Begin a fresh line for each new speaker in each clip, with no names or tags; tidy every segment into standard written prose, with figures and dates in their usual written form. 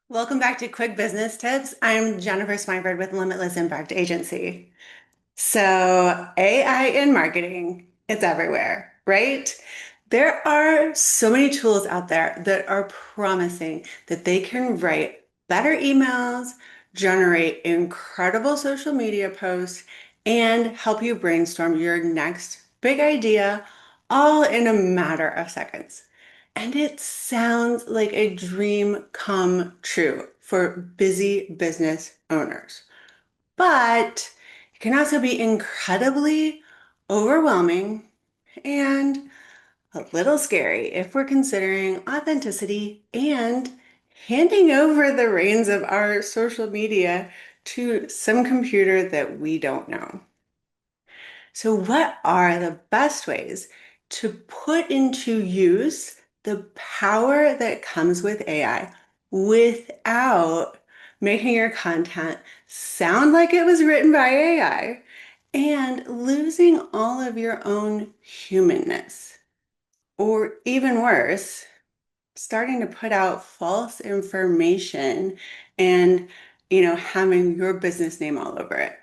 Welcome back to Quick Business Tips. I'm Jennifer Swineford with Limitless Impact Agency. So, AI in marketing, it's everywhere, right? There are so many tools out there that are promising that they can write better emails, generate incredible social media posts, and help you brainstorm your next big idea all in a matter of seconds. And it sounds like a dream come true for busy business owners. But it can also be incredibly overwhelming and a little scary if we're considering authenticity and handing over the reins of our social media to some computer that we don't know. So, what are the best ways to put into use the power that comes with AI without making your content sound like it was written by AI and losing all of your own humanness? Or even worse, starting to put out false information and, having your business name all over it.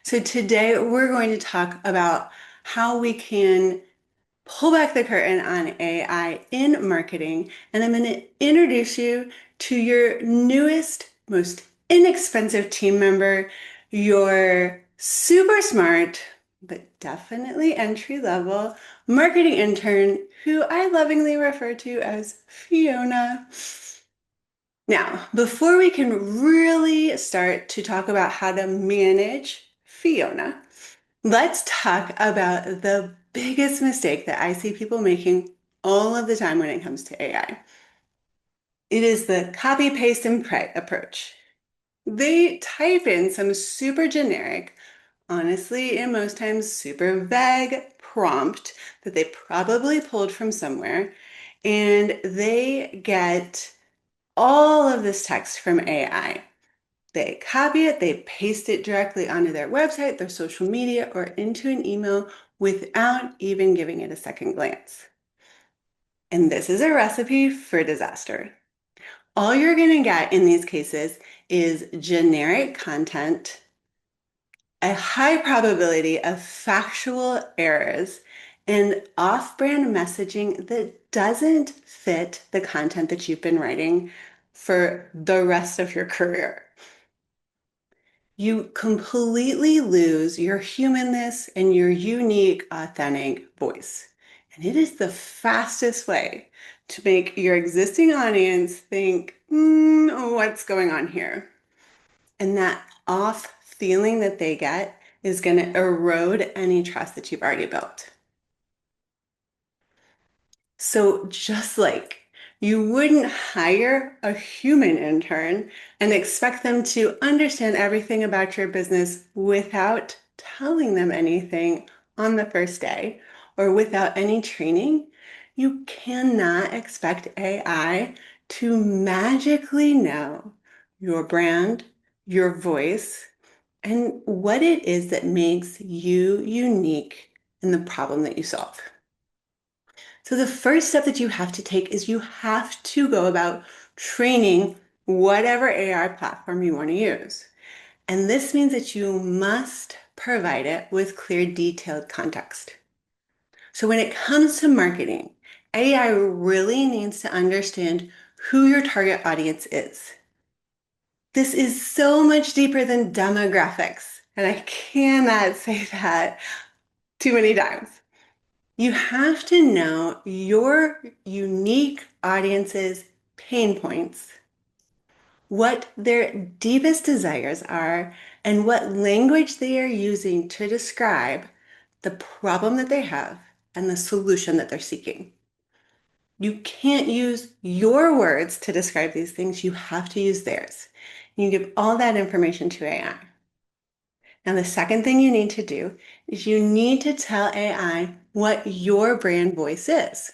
So today we're going to talk about how we can pull back the curtain on AI in marketing. And I'm going to introduce you to your newest, most inexpensive team member, your super smart, but definitely entry level marketing intern, who I lovingly refer to as Fiona. Now, before we can really start to talk about how to manage Fiona, let's talk about the biggest mistake that I see people making all of the time when it comes to AI. It is the copy, paste, and pray approach. They type in some super generic, honestly, and most times super vague prompt that they probably pulled from somewhere, and they get all of this text from AI. They copy it, they paste it directly onto their website, their social media, or into an email without even giving it a second glance. And this is a recipe for disaster. All you're going to get in these cases is generic content, a high probability of factual errors, and off-brand messaging that doesn't fit the content that you've been writing for the rest of your career. You completely lose your humanness and your unique, authentic voice. And it is the fastest way to make your existing audience think, what's going on here? And that off feeling that they get is going to erode any trust that you've already built. So just like you wouldn't hire a human intern and expect them to understand everything about your business without telling them anything on the first day or without any training, you cannot expect AI to magically know your brand, your voice, and what it is that makes you unique in the problem that you solve. So the first step that you have to take is you have to go about training whatever AI platform you want to use. And this means that you must provide it with clear, detailed context. So when it comes to marketing, AI really needs to understand who your target audience is. This is so much deeper than demographics, and I cannot say that too many times. You have to know your unique audience's pain points, what their deepest desires are, and what language they are using to describe the problem that they have and the solution that they're seeking. You can't use your words to describe these things. You have to use theirs. You give all that information to AI. Now, the second thing you need to do is you need to tell AI what your brand voice is.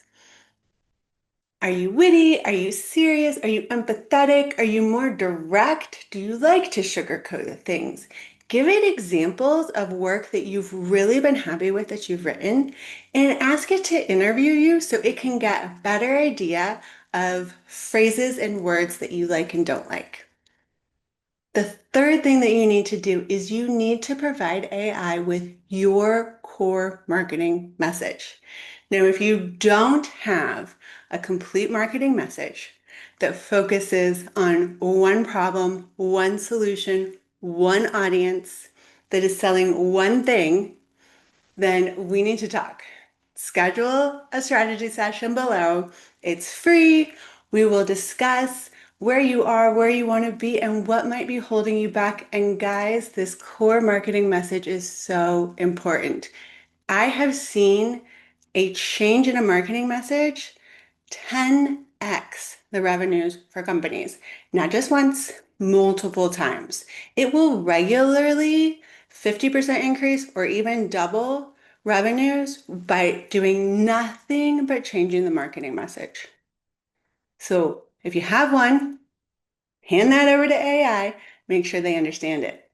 Are you witty? Are you serious? Are you empathetic? Are you more direct? Do you like to sugarcoat things? Give it examples of work that you've really been happy with that you've written and ask it to interview you so it can get a better idea of phrases and words that you like and don't like. The third thing that you need to do is you need to provide AI with your core marketing message. Now, if you don't have a complete marketing message that focuses on one problem, one solution, one audience that is selling one thing, then we need to talk. Schedule a strategy session below. It's free. We will discuss where you are, where you want to be, and what might be holding you back. And guys, this core marketing message is so important. I have seen a change in a marketing message 10x the revenues for companies, not just once, multiple times. It will regularly 50% increase or even double revenues by doing nothing but changing the marketing message. So if you have one, hand that over to AI, make sure they understand it.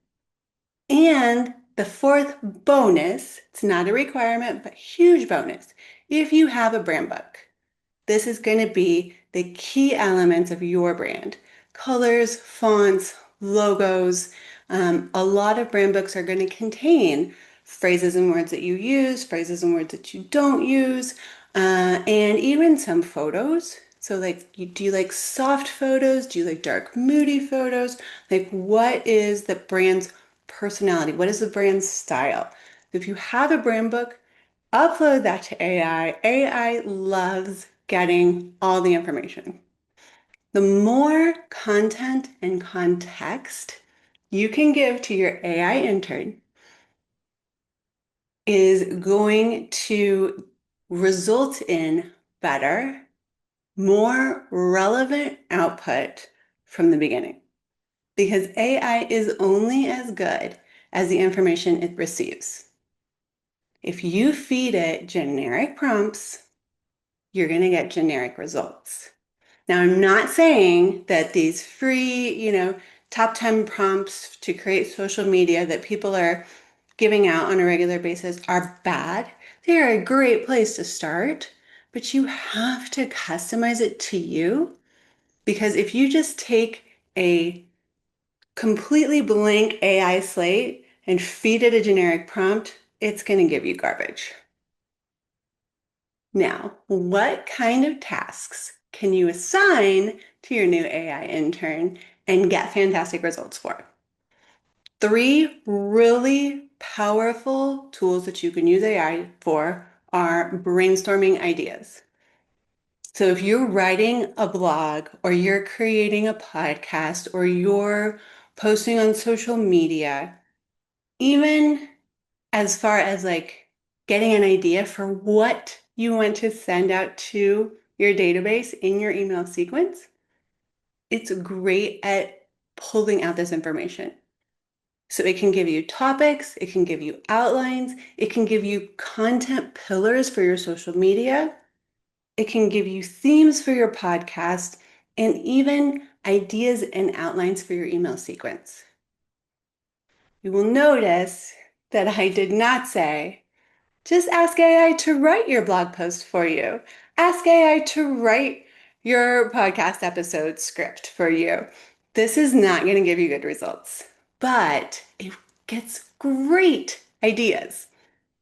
And the fourth bonus, it's not a requirement, but huge bonus, if you have a brand book. This is going to be the key elements of your brand. Colors, fonts, logos. A lot of brand books are going to contain phrases and words that you use, phrases and words that you don't use, and even some photos. So like, do you like soft photos? Do you like dark, moody photos? Like, what is the brand's personality? What is the brand's style? If you have a brand book, upload that to AI. AI loves getting all the information. The more content and context you can give to your AI intern is going to result in better, more relevant output from the beginning. Because AI is only as good as the information it receives. If you feed it generic prompts, you're going to get generic results. Now, I'm not saying that these free, top 10 prompts to create social media that people are giving out on a regular basis are bad. They are a great place to start, but you have to customize it to you, because if you just take a completely blank AI slate and feed it a generic prompt, it's going to give you garbage. Now, what kind of tasks can you assign to your new AI intern and get fantastic results for? Three really powerful tools that you can use AI for are brainstorming ideas. So if you're writing a blog or you're creating a podcast or you're posting on social media, even as far as like getting an idea for what you want to send out to your database in your email sequence, it's great at pulling out this information. So it can give you topics, it can give you outlines, it can give you content pillars for your social media, it can give you themes for your podcast, and even ideas and outlines for your email sequence. You will notice that I did not say, just ask AI to write your blog post for you. Ask AI to write your podcast episode script for you. This is not going to give you good results, but it gets great ideas.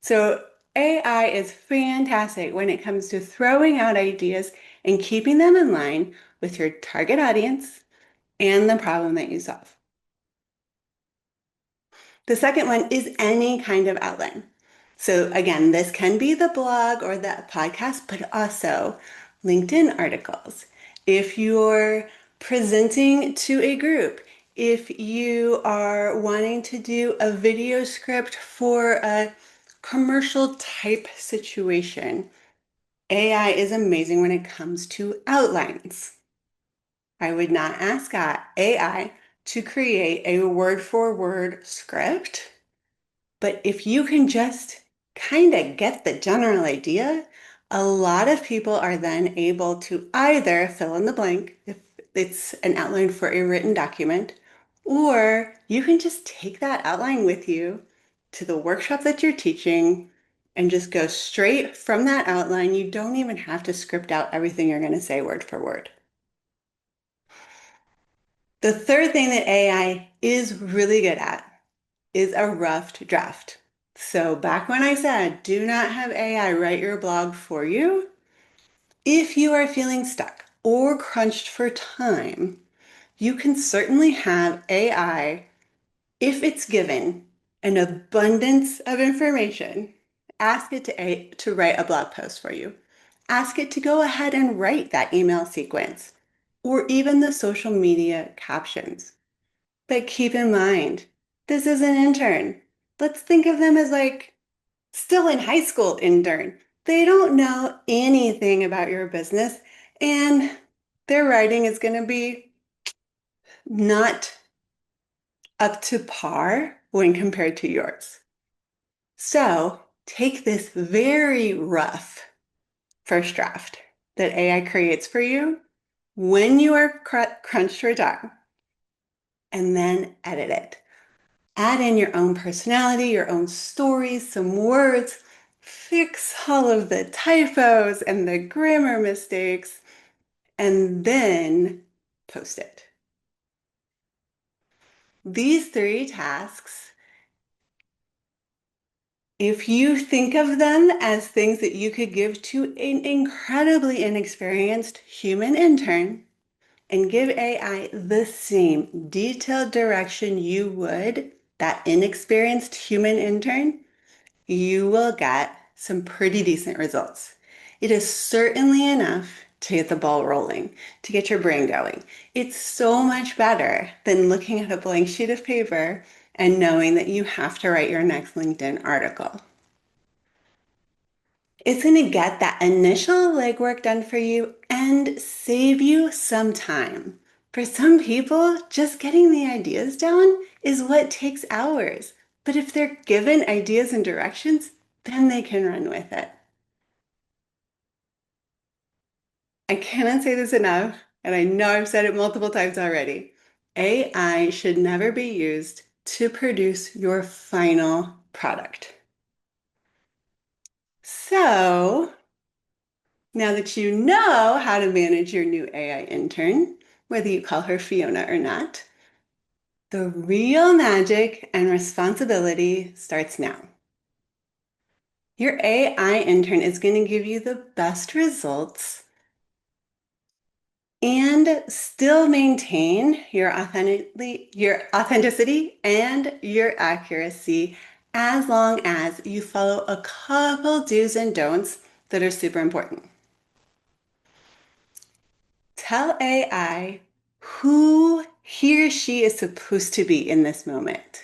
So AI is fantastic when it comes to throwing out ideas and keeping them in line with your target audience and the problem that you solve. The second one is any kind of outline. So again, this can be the blog or the podcast, but also LinkedIn articles. If you're presenting to a group, if you are wanting to do a video script for a commercial type situation, AI is amazing when it comes to outlines. I would not ask AI to create a word for word script. But if you can just kind of get the general idea, a lot of people are then able to either fill in the blank if it's an outline for a written document, or you can just take that outline with you to the workshop that you're teaching and just go straight from that outline. You don't even have to script out everything you're going to say word for word. The third thing that AI is really good at is a rough draft. So back when I said, do not have AI write your blog for you, if you are feeling stuck or crunched for time, you can certainly have AI, if it's given an abundance of information, ask it to write a blog post for you. Ask it to go ahead and write that email sequence or even the social media captions. But keep in mind, this is an intern. Let's think of them as like still in high school intern. They don't know anything about your business, and their writing is going to be not up to par when compared to yours. So take this very rough first draft that AI creates for you when you are crunched for time, and then edit it. Add in your own personality, your own stories, some words, fix all of the typos and the grammar mistakes, and then post it. These three tasks, if you think of them as things that you could give to an incredibly inexperienced human intern and give AI the same detailed direction you would that inexperienced human intern, you will get some pretty decent results. It is certainly enough to get the ball rolling, to get your brain going. It's so much better than looking at a blank sheet of paper and knowing that you have to write your next LinkedIn article. It's going to get that initial legwork done for you and save you some time. For some people, just getting the ideas down is what takes hours. But if they're given ideas and directions, then they can run with it. I cannot say this enough, and I know I've said it multiple times already. AI should never be used to produce your final product. So, now that you know how to manage your new AI intern, whether you call her Fiona or not, the real magic and responsibility starts now. Your AI intern is going to give you the best results and still maintain your authenticity and your accuracy as long as you follow a couple do's and don'ts that are super important. Tell AI who he or she is supposed to be in this moment.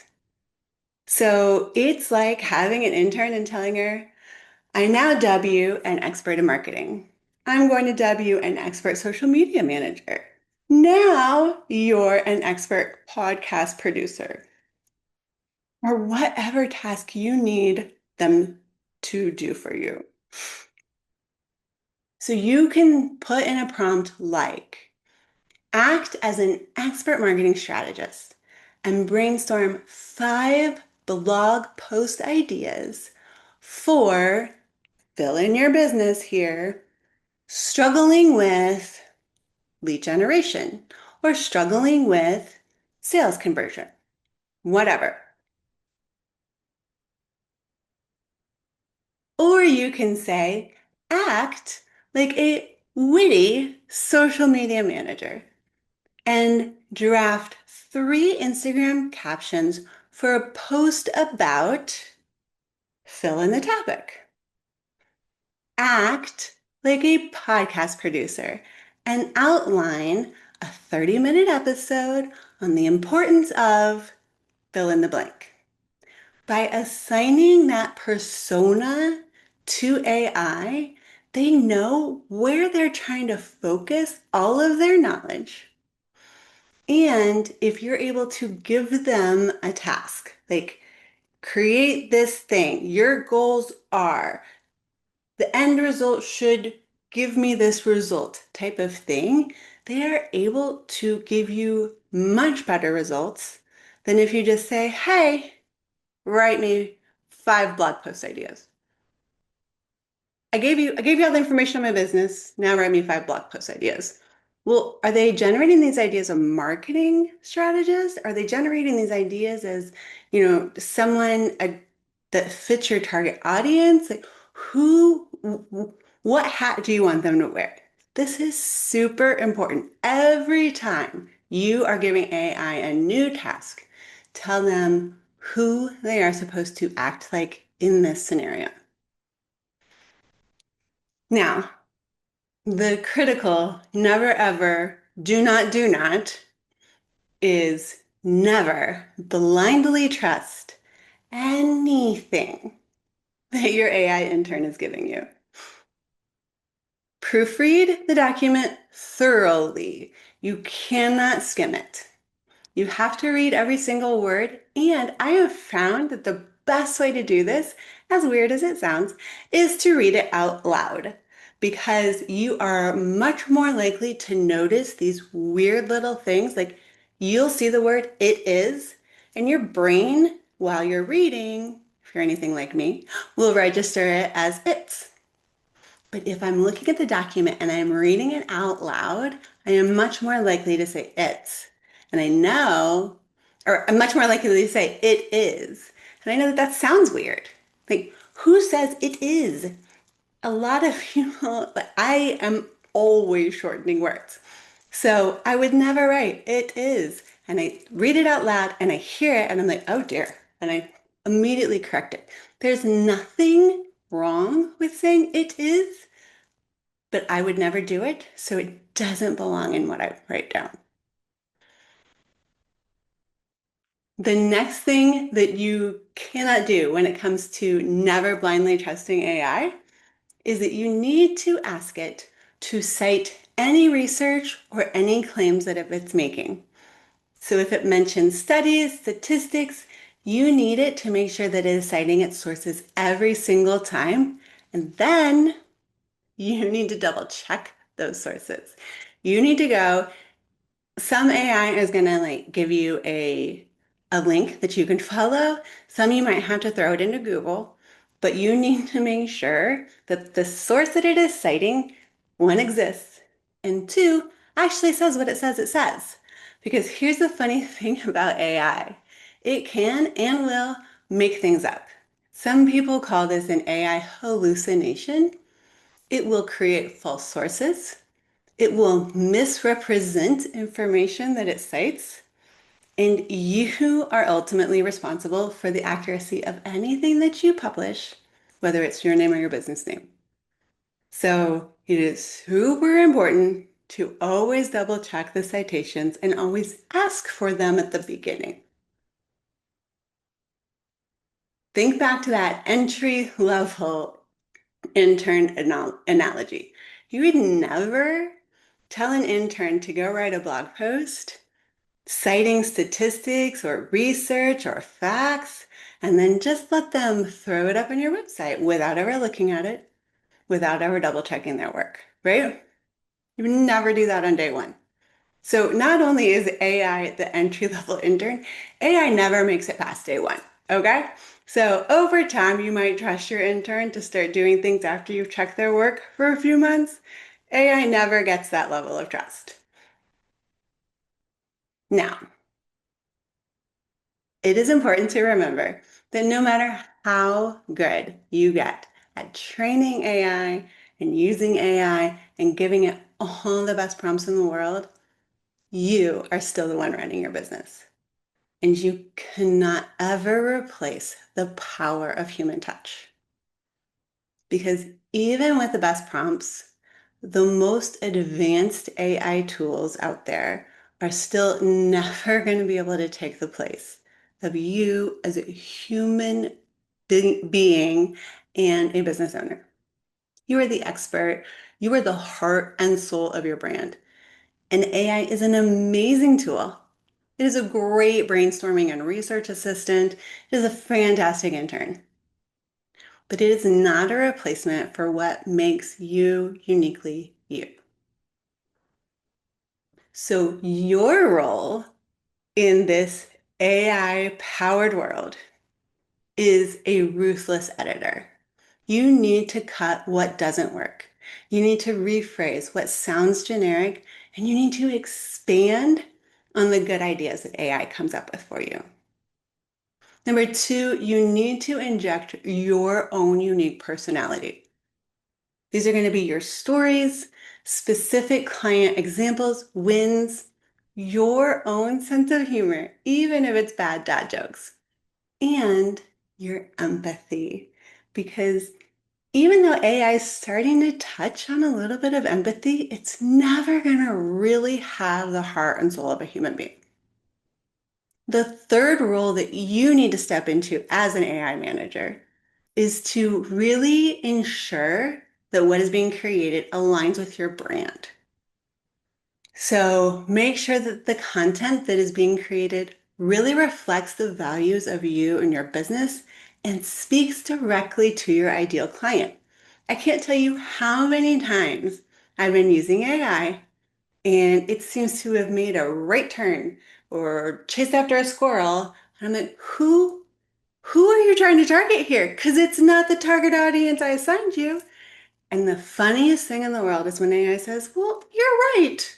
So it's like having an intern and telling her, I now dub you an expert in marketing. I'm going to dub you an expert social media manager. Now you're an expert podcast producer or whatever task you need them to do for you. So you can put in a prompt like, act as an expert marketing strategist and brainstorm 5 blog post ideas for fill in your business here, struggling with lead generation or struggling with sales conversion, whatever. Or you can say, act like a witty social media manager and draft 3 Instagram captions for a post about fill in the topic. Act like a podcast producer and outline a 30-minute episode on the importance of fill in the blank. By assigning that persona to AI, they know where they're trying to focus all of their knowledge. And if you're able to give them a task, like create this thing, your goals are, the end result should give me this result type of thing, they are able to give you much better results than if you just say, hey, write me 5 blog post ideas. I gave you all the information on my business. Now write me 5 blog post ideas. Well, are they generating these ideas as marketing strategist? Are they generating these ideas as, someone that fits your target audience? Like what hat do you want them to wear? This is super important. Every time you are giving AI a new task, tell them who they are supposed to act like in this scenario. Now, the critical never ever do not is never blindly trust anything that your AI intern is giving you. Proofread the document thoroughly. You cannot skim it. You have to read every single word. And I have found that the best way to do this, as weird as it sounds, is to read it out loud because you are much more likely to notice these weird little things. Like you'll see the word it is, and your brain, while you're reading, if you're anything like me, will register it as it's. But if I'm looking at the document and I'm reading it out loud, I am much more likely to say it's. And I know, or I'm much more likely to say it is. And I know that that sounds weird. Like, who says it is? A lot of people, but I am always shortening words. So I would never write it is. And I read it out loud and I hear it and I'm like, oh dear. And I immediately correct it. There's nothing wrong with saying it is, but I would never do it, so it doesn't belong in what I write down. The next thing that you cannot do when it comes to never blindly trusting AI is that you need to ask it to cite any research or any claims that it's making. So if it mentions studies, statistics, you need it to make sure that it is citing its sources every single time. And then you need to double check those sources. You need to go, some AI is going to like give you a link that you can follow. Some you might have to throw it into Google, but you need to make sure that the source that it is citing, one, exists, and two, actually says what it says it says. Because here's the funny thing about AI. It can and will make things up. Some people call this an AI hallucination. It will create false sources. It will misrepresent information that it cites, and you are ultimately responsible for the accuracy of anything that you publish, whether it's your name or your business name. So it is super important to always double check the citations and always ask for them at the beginning. Think back to that entry level intern analogy. You would never tell an intern to go write a blog post citing statistics or research or facts, and then just let them throw it up on your website without ever looking at it, without ever double checking their work, right? You would never do that on day one. So not only is AI the entry level intern, AI never makes it past day one, okay? So over time, you might trust your intern to start doing things after you've checked their work for a few months. AI never gets that level of trust. Now, it is important to remember that no matter how good you get at training AI and using AI and giving it all the best prompts in the world, you are still the one running your business. And you cannot ever replace the power of human touch. Because even with the best prompts, the most advanced AI tools out there are still never going to be able to take the place of you as a human being and a business owner. You are the expert. You are the heart and soul of your brand. And AI is an amazing tool. It is a great brainstorming and research assistant. It is a fantastic intern. But it is not a replacement for what makes you uniquely you. So your role in this AI powered world is a ruthless editor. You need to cut what doesn't work. You need to rephrase what sounds generic, and you need to expand on the good ideas that AI comes up with for you. Number two, you need to inject your own unique personality. These are going to be your stories, specific client examples, wins, your own sense of humor, even if it's bad dad jokes, and your empathy. Because even though AI is starting to touch on a little bit of empathy, it's never going to really have the heart and soul of a human being. The third role that you need to step into as an AI manager is to really ensure that what is being created aligns with your brand. So make sure that the content that is being created really reflects the values of you and your business and speaks directly to your ideal client. I can't tell you how many times I've been using AI and it seems to have made a right turn or chased after a squirrel. And I'm like, who are you trying to target here? Because it's not the target audience I assigned you. And the funniest thing in the world is when AI says, well, you're right.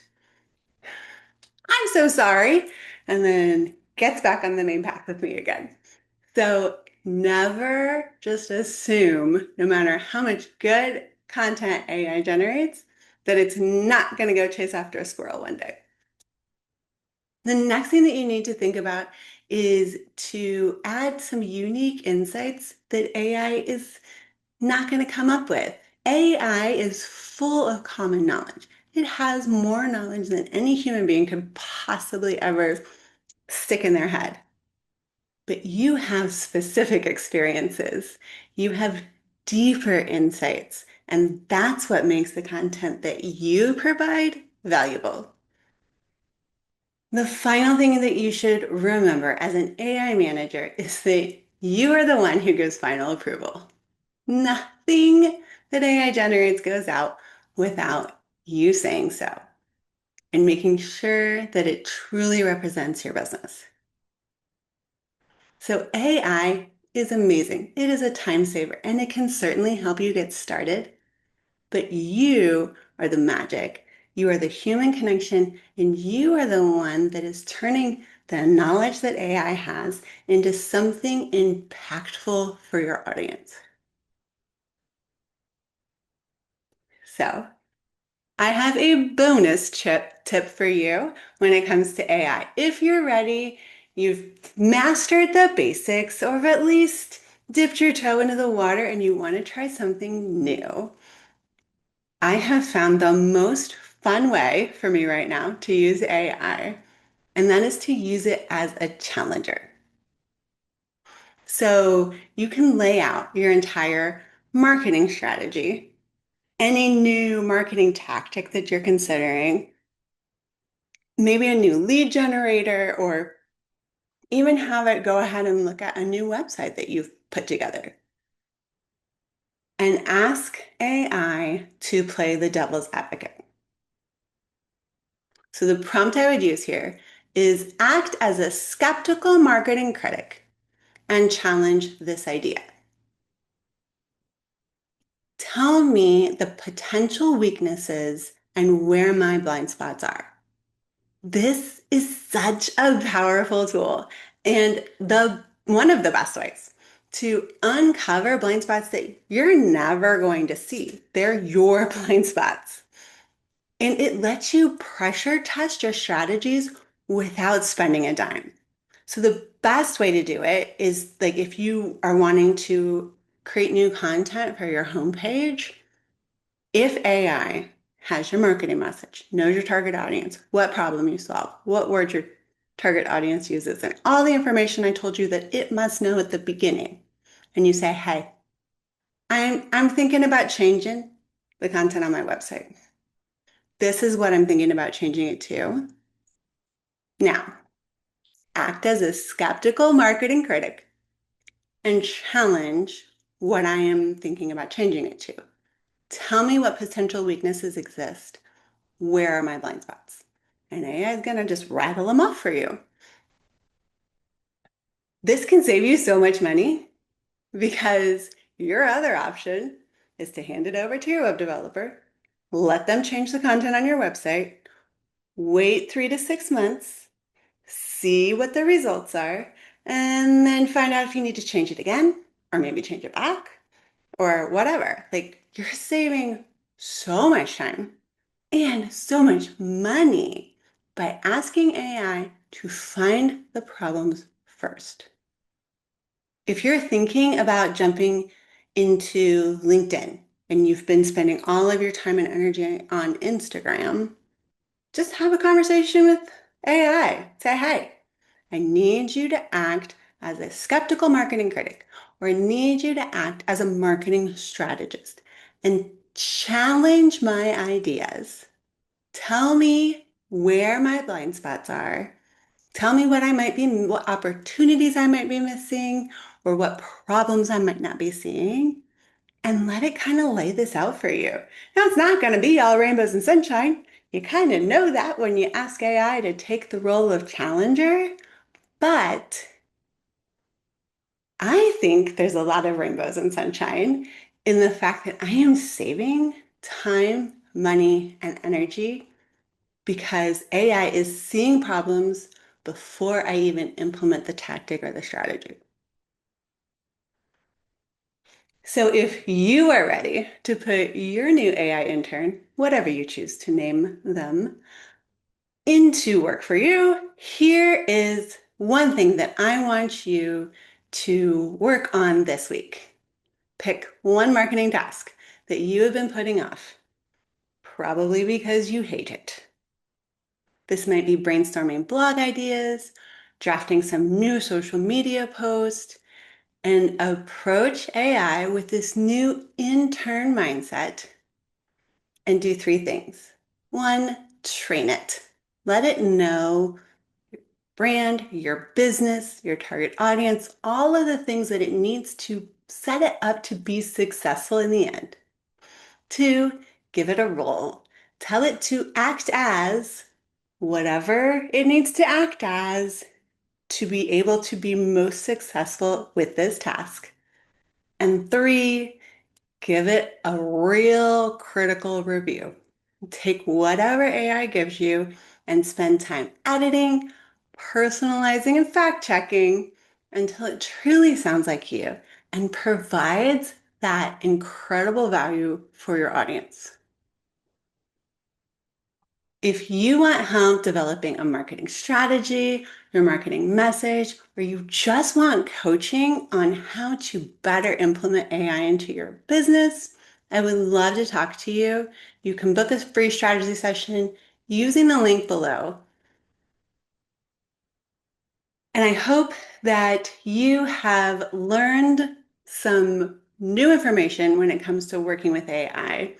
I'm so sorry. And then gets back on the main path with me again. So never just assume, no matter how much good content AI generates, that it's not going to go chase after a squirrel one day. The next thing that you need to think about is to add some unique insights that AI is not going to come up with. AI is full of common knowledge. It has more knowledge than any human being could possibly ever stick in their head. But you have specific experiences. You have deeper insights. And that's what makes the content that you provide valuable. The final thing that you should remember as an AI manager is that you are the one who gives final approval. Nothing that AI generates goes out without you saying so and making sure that it truly represents your business. So AI is amazing. It is a time saver and it can certainly help you get started, but you are the magic. You are the human connection and you are the one that is turning the knowledge that AI has into something impactful for your audience. So I have a bonus tip for you when it comes to AI. If you're ready, you've mastered the basics or at least dipped your toe into the water and you want to try something new, I have found the most fun way for me right now to use AI, and that is to use it as a challenger. So you can lay out your entire marketing strategy, any new marketing tactic that you're considering, maybe a new lead generator, or even have it go ahead and look at a new website that you've put together. And ask AI to play the devil's advocate. So the prompt I would use here is act as a skeptical marketing critic and challenge this idea. Tell me the potential weaknesses and where my blind spots are. This is such a powerful tool and the one of the best ways to uncover blind spots that you're never going to see. They're your blind spots. And it lets you pressure test your strategies without spending a dime. So the best way to do it is like if you are wanting to create new content for your homepage, if AI has your marketing message, knows your target audience, what problem you solve, what words your target audience uses, and all the information I told you that it must know at the beginning, and you say, hey, I'm thinking about changing the content on my website. This is what I'm thinking about changing it to. Now, act as a skeptical marketing critic and challenge what I am thinking about changing it to. Tell me what potential weaknesses exist. Where are my blind spots? And AI is going to just rattle them off for you. This can save you so much money because your other option is to hand it over to your web developer, let them change the content on your website, wait 3 to 6 months, see what the results are, and then find out if you need to change it again or maybe change it back or whatever. Like you're saving so much time and so much money by asking AI to find the problems first. If you're thinking about jumping into LinkedIn and you've been spending all of your time and energy on Instagram, just have a conversation with AI. Say, hey, I need you to act as a skeptical marketing critic, or I need you to act as a marketing strategist and challenge my ideas. Tell me where my blind spots are. Tell me what opportunities I might be missing, or what problems I might not be seeing, and let it kind of lay this out for you. Now, it's not going to be all rainbows and sunshine. You kind of know that when you ask AI to take the role of challenger, but I think there's a lot of rainbows and sunshine in the fact that I am saving time, money, and energy because AI is seeing problems before I even implement the tactic or the strategy. So if you are ready to put your new AI intern, whatever you choose to name them, into work for you, here is one thing that I want you to work on this week. Pick one marketing task that you have been putting off, probably because you hate it. This might be brainstorming blog ideas, drafting some new social media post, and approach AI with this new intern mindset and do 3 things. One, train it. Let it know your brand, your business, your target audience, all of the things that it needs to set it up to be successful in the end. 2, give it a role. Tell it to act as whatever it needs to act as to be able to be most successful with this task. And 3, give it a real critical review. Take whatever AI gives you and spend time editing, personalizing, and fact checking until it truly sounds like you and provides that incredible value for your audience. If you want help developing a marketing strategy, your marketing message, or you just want coaching on how to better implement AI into your business, I would love to talk to you. You can book a free strategy session using the link below. And I hope that you have learned some new information when it comes to working with AI.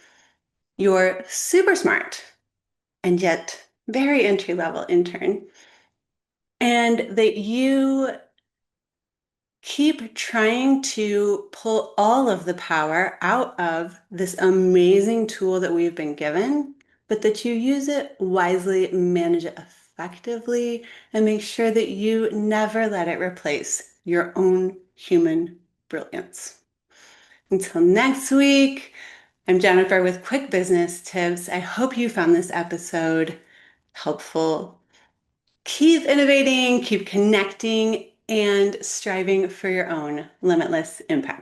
You're super smart and yet very entry-level intern, and that you keep trying to pull all of the power out of this amazing tool that we've been given, but that you use it wisely, manage it effectively, and make sure that you never let it replace your own human brilliance. Until next week, I'm Jennifer with Quick Business Tips. I hope you found this episode helpful. Keep innovating, keep connecting, and striving for your own limitless impact.